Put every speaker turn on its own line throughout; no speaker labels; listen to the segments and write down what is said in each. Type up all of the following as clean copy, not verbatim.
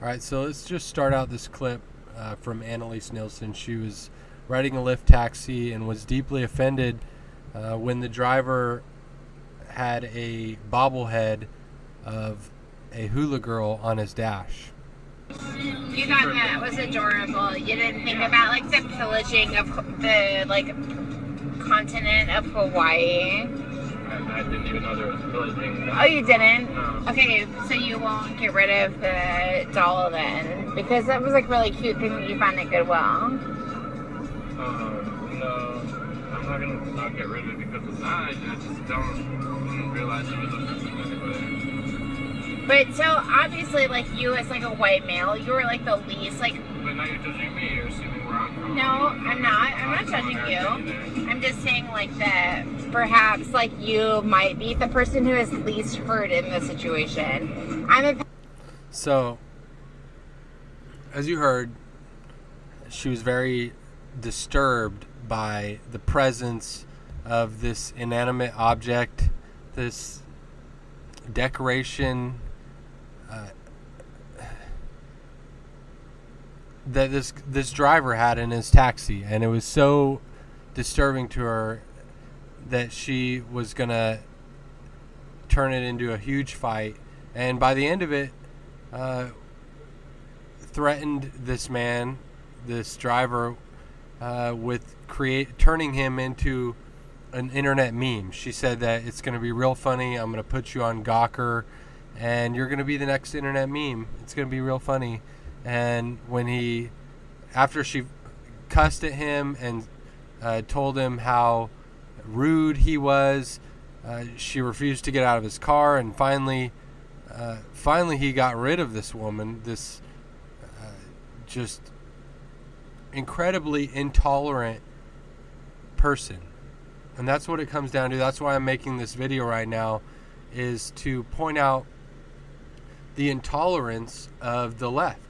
All right, so let's just start out this clip from Annaliese Nielsen. She was riding a Lyft taxi and was deeply offended when the driver had a bobblehead of a hula girl on his dash.
You thought that was adorable. You didn't think about like the pillaging of the continent of Hawaii.
I didn't even know there was pillaging.
Oh, you didn't?
No.
Okay, so you won't get rid of the doll then, because that was like really cute thing that you found at Goodwill.
No, I'm not gonna not get rid of it because of that. I just don't realize it was offensive anybody.
But so obviously, like you as like a white male, you were like the least like.
But now you're judging me. You're assuming where I'm from.
No, I'm not. I'm not judging you. I'm just saying like that perhaps like you might be the person who is least hurt in this situation.
So, as you heard, she was very disturbed by the presence of this inanimate object, this decoration that this driver had in his taxi, and it was so disturbing to her that she was gonna turn it into a huge fight, and by the end of it threatened this man, this driver, with turning him into an internet meme. She said that it's going to be real funny. I'm going to put you on Gawker, and you're going to be the next internet meme. It's going to be real funny. And after she cussed at him and told him how rude he was, she refused to get out of his car, and finally he got rid of this woman, this just incredibly intolerant person. And that's what it comes down to. That's why I'm making this video right now, is to point out the intolerance of the left.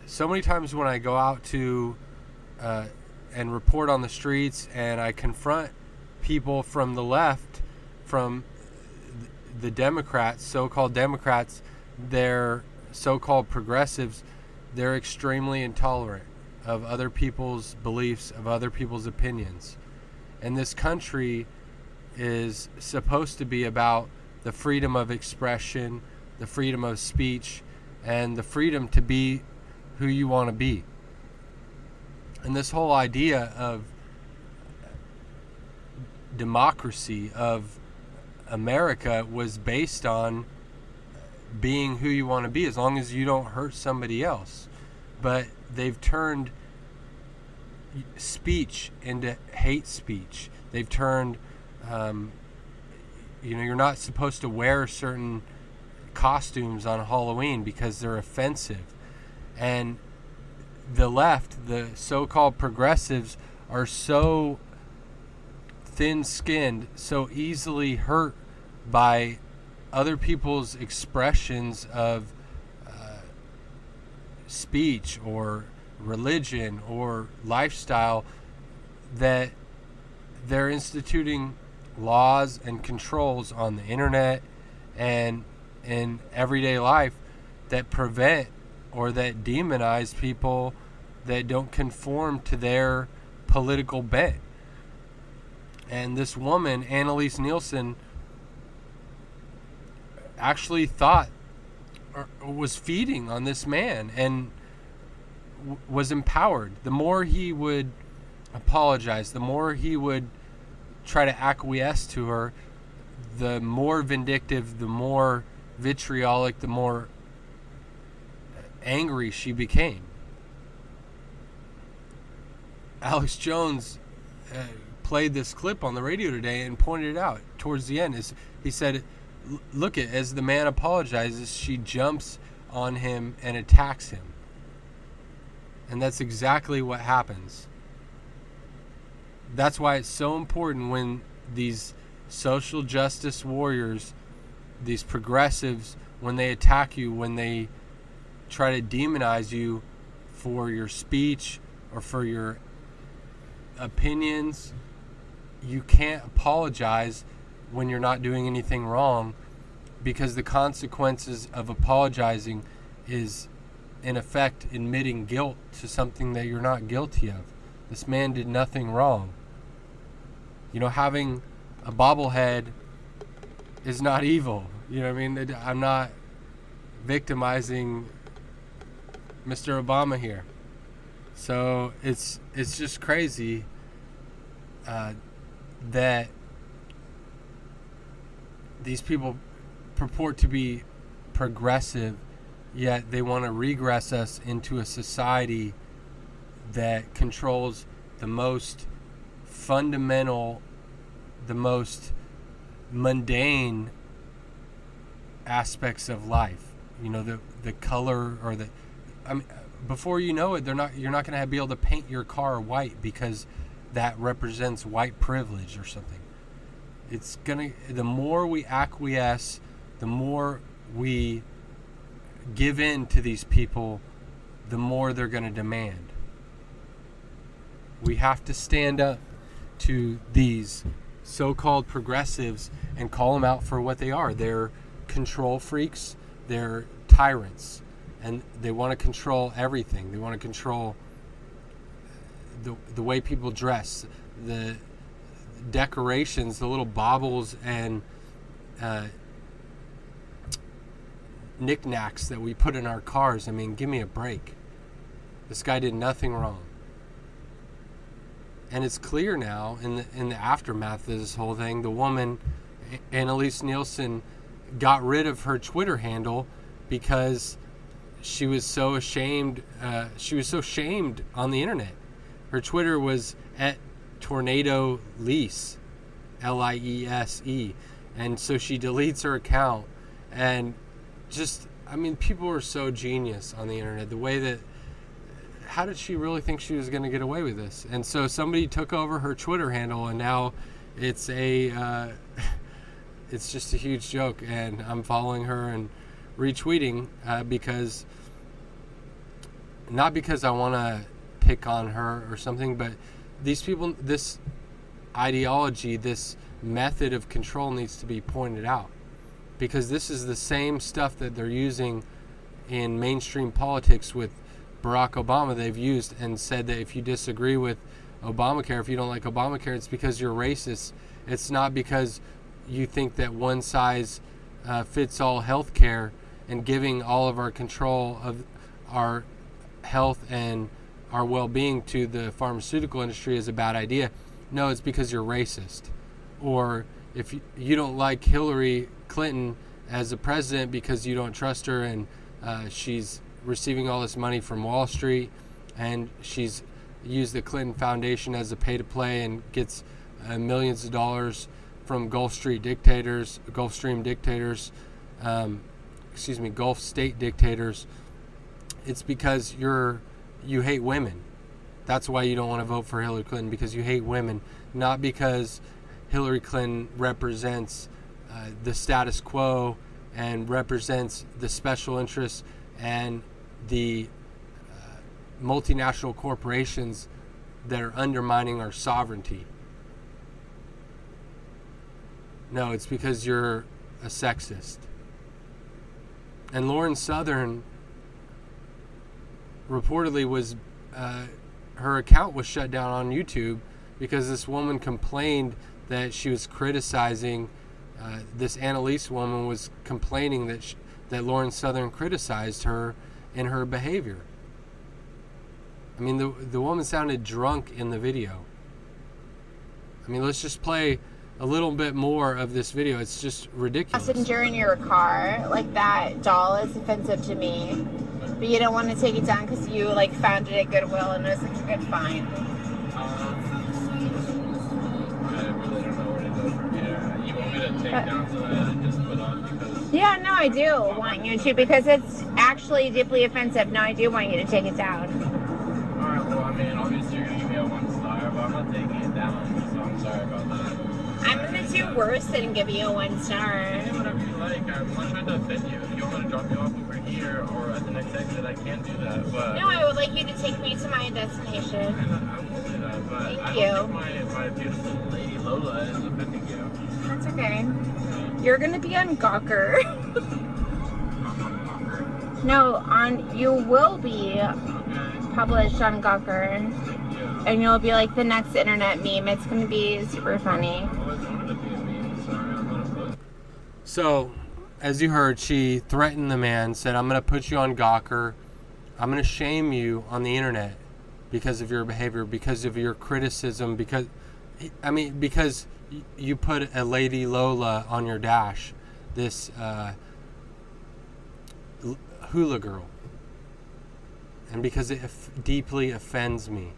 So many times when I go out to and report on the streets and I confront people from the left, from the Democrats, so-called Democrats, they're so-called progressives, they're extremely intolerant of other people's beliefs, of other people's opinions. And this country is supposed to be about the freedom of expression, the freedom of speech, and the freedom to be who you want to be. And this whole idea of democracy, of America, was based on being who you want to be as long as you don't hurt somebody else. But they've turned speech into hate speech. They've turned you're not supposed to wear certain costumes on Halloween because they're offensive. And the left, the so-called progressives, are so thin-skinned, so easily hurt by other people's expressions of speech or religion or lifestyle, that they're instituting laws and controls on the internet and in everyday life that prevent or that demonize people that don't conform to their political bent. And this woman, Annaliese Nielsen, actually thought or was feeding on this man and was empowered. The more he would apologize, the more he would try to acquiesce to her, the more vindictive, the more vitriolic, the more angry she became. Alex Jones played this clip on the radio today and pointed it out towards the end. He said, look, as the man apologizes, she jumps on him and attacks him. And that's exactly what happens. That's why it's so important when these social justice warriors, these progressives, when they attack you, when they try to demonize you for your speech or for your opinions, you can't apologize when you're not doing anything wrong, because the consequences of apologizing is in effect admitting guilt to something that you're not guilty of. This man did nothing wrong. You know, having a bobblehead is not evil. You know what I mean? I'm not victimizing Mr. Obama here. So it's just crazy that these people purport to be progressive, yet they want to regress us into a society that controls the most fundamental, the most mundane aspects of life. You know, the color, or before you know it, you're not going to be able to paint your car white because that represents white privilege or something. The more we acquiesce, the more we give in to these people, the more they're going to demand. We have to stand up to these so-called progressives and call them out for what they are. They're control freaks, they're tyrants, and they want to control everything. They want to control the way people dress, the decorations, the little baubles and knickknacks that we put in our cars. I mean, give me a break. This guy did nothing wrong. And it's clear now in the aftermath of this whole thing, the woman, Annaliese Nielsen, got rid of her Twitter handle because she was so ashamed. She was so shamed on the internet. Her Twitter was at Tornado Liese, Liese, and so she deletes her account. And just, I mean, people are so genius on the internet. The way that, how did she really think she was going to get away with this? And so somebody took over her Twitter handle, and now it's it's just a huge joke. And I'm following her and retweeting because, not because I want to pick on her or something, but these people, this ideology, this method of control needs to be pointed out, because this is the same stuff that they're using in mainstream politics with Barack Obama. They've used and said that if you disagree with Obamacare, if you don't like Obamacare, it's because you're racist. It's not because you think that one size fits all health care and giving all of our control of our health and our well-being to the pharmaceutical industry is a bad idea. No, it's because you're racist. Or if you don't like Hillary Clinton as a president because you don't trust her, and she's receiving all this money from Wall Street, and she's used the Clinton Foundation as a pay-to-play and gets millions of dollars from Gulf State dictators, Gulf State dictators. It's because you hate women. That's why you don't want to vote for Hillary Clinton, because you hate women, not because Hillary Clinton represents the status quo and represents the special interests and the multinational corporations that are undermining our sovereignty. No, it's because you're a sexist. And Lauren Southern reportedly was her account was shut down on YouTube because this woman complained that she was criticizing this Annaliese woman was complaining that Lauren Southern criticized her in her behavior. I mean, the woman sounded drunk in the video. I mean, let's just play a little bit more of this video. It's just ridiculous.
Passenger in your car, like that doll is offensive to me, but you don't want to take it down because you like found it at Goodwill and it was such a good find.
I really don't know where to go from here. You want me to take down something that I just put on because...
Yeah, no, I do want you to, because it's actually deeply offensive. No, I do want you to take it down.
Alright, well, I mean, obviously you're going to give me a 1 star, but I'm not taking it down, so I'm sorry about that.
I'm going to do worse than give you a 1 star.
Say whatever you like. I'm not trying to offend you. If you want to drop me off over here or at the next exit, I can do that, but...
No, I would like you to take me to my destination.
I will do that, but
Thank
I
you.
don't think my beautiful lady Lola is offending you.
That's okay. You're going to be on Gawker. No, you will be published on Gawker, and you'll be like the next internet meme. It's going to be super funny.
So, as you heard, she threatened the man, said, I'm going to put you on Gawker. I'm going to shame you on the internet because of your behavior, because of your criticism, because you put a Lady Lola on your dash, this hula girl, and because it deeply offends me.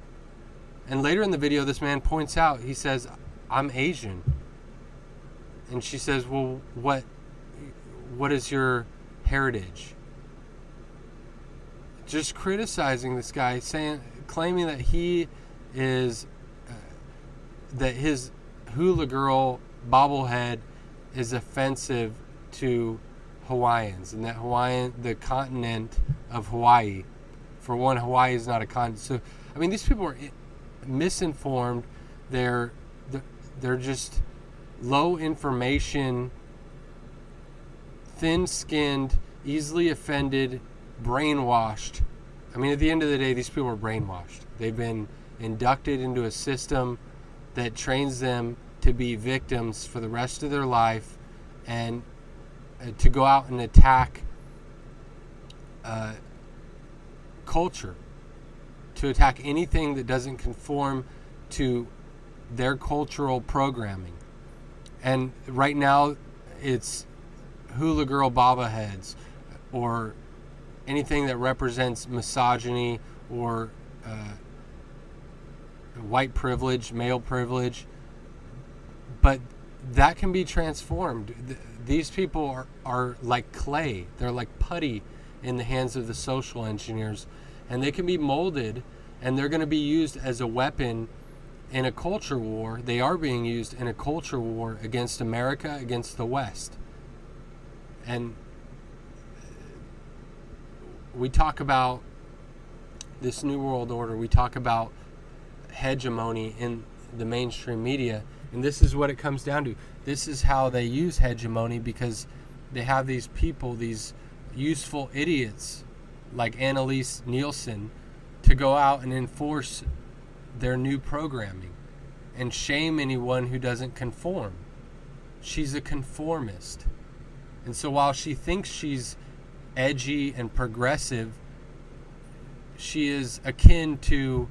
And later in the video, this man points out, he says, I'm Asian. And she says, well, what is your heritage? Just criticizing this guy, claiming that he is, that his hula girl bobblehead is offensive to Hawaiians, and that the continent of Hawaii, for one, Hawaii is not a continent. So, I mean, these people are misinformed. They're just low information, thin-skinned, easily offended, brainwashed. I mean, at the end of the day, these people are brainwashed. They've been inducted into a system that trains them to be victims for the rest of their life, and to go out and attack culture, to attack anything that doesn't conform to their cultural programming. And right now, it's hula girl bobbleheads, or anything that represents misogyny or white privilege, male privilege. But that can be transformed. These people are like clay. They're like putty in the hands of the social engineers, and they can be molded, and they're going to be used as a weapon in a culture war. They are being used in a culture war against America, against the West. And we talk about this New World Order. We talk about hegemony in the mainstream media, and this is what it comes down to. This is how they use hegemony, because they have these people, these useful idiots like Annaliese Nielsen, to go out and enforce their new programming and shame anyone who doesn't conform. She's a conformist. And so while she thinks she's edgy and progressive, she is akin to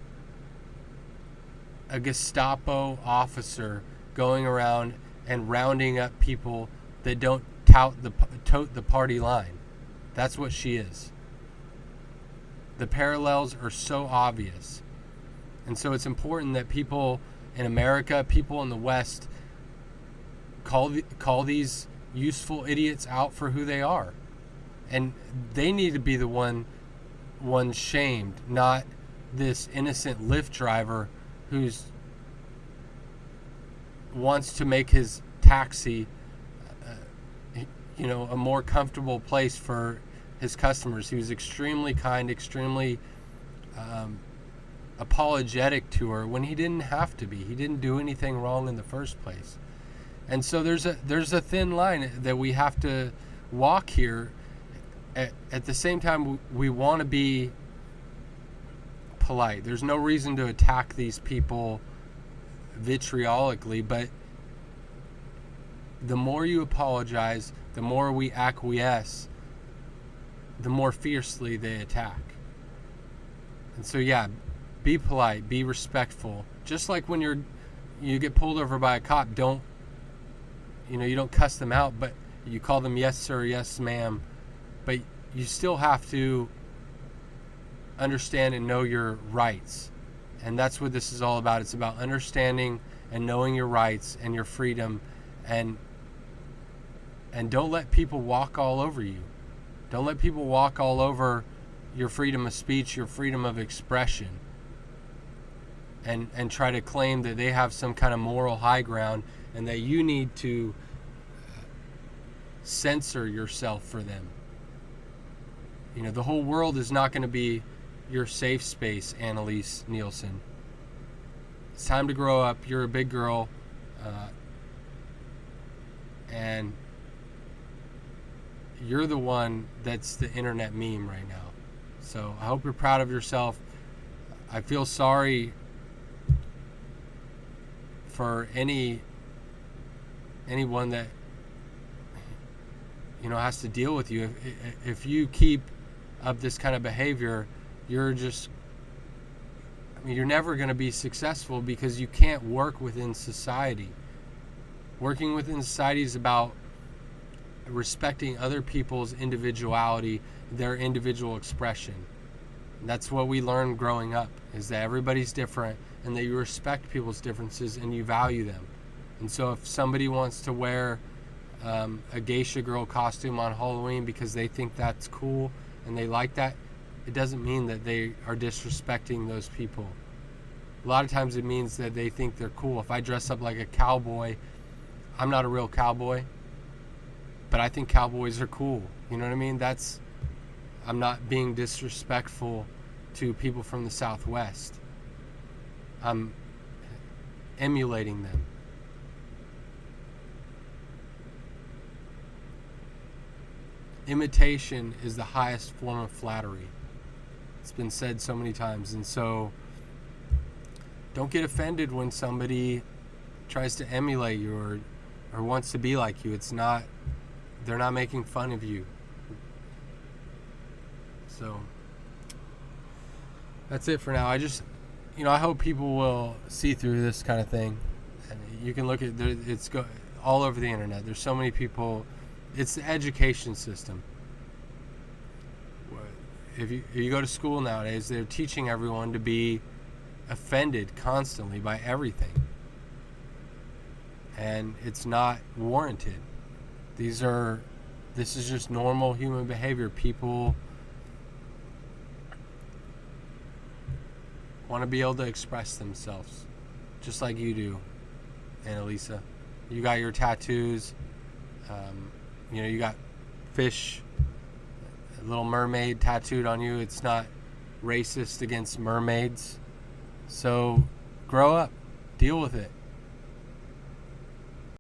a Gestapo officer going around and rounding up people that don't tote the party line. That's what she is. The parallels are so obvious. And so it's important that people in America, people in the West, call these useful idiots out for who they are. And they need to be the one shamed, not this innocent Lyft driver who's wants to make his taxi a more comfortable place for his customers. He was extremely kind, extremely apologetic to her when he didn't have to be. He didn't do anything wrong in the first place. And so there's a thin line that we have to walk here. At the same time, we want to be polite. There's no reason to attack these people vitriolically, but the more you apologize, the more we acquiesce, the more fiercely they attack. And so be polite, be respectful. Just like when you get pulled over by a cop, you don't cuss them out, but you call them yes sir, yes ma'am. But you still have to understand and know your rights. And that's what this is all about. It's about understanding and knowing your rights and your freedom, and don't let people walk all over you. Don't let people walk all over your freedom of speech, your freedom of expression, and try to claim that they have some kind of moral high ground and that you need to censor yourself for them. The whole world is not going to be your safe space, Annaliese Nielsen. It's time to grow up. You're a big girl. And you're the one that's the internet meme right now. So I hope you're proud of yourself. I feel sorry for anyone that has to deal with you. If you keep up this kind of behavior, you're never going to be successful, because you can't work within society. Working within society is about respecting other people's individuality, their individual expression. And that's what we learned growing up, is that everybody's different and that you respect people's differences and you value them. And so if somebody wants to wear a geisha girl costume on Halloween because they think that's cool and they like that, it doesn't mean that they are disrespecting those people. A lot of times it means that they think they're cool. If I dress up like a cowboy, I'm not a real cowboy, but I think cowboys are cool. You know what I mean? I'm not being disrespectful to people from the Southwest. I'm emulating them. Imitation is the highest form of flattery. It's been said so many times. And so don't get offended when somebody tries to emulate you or wants to be like you. They're not making fun of you. So that's it for now. I hope people will see through this kind of thing. And you can look at it's all over the internet. There's so many people. It's the education system. If you go to school nowadays, they're teaching everyone to be offended constantly by everything. And it's not warranted. This is just normal human behavior. People want to be able to express themselves, just like you do, Annalisa. You got your tattoos. You got fish, a little mermaid tattooed on you. It's not racist against mermaids. So grow up, deal with it.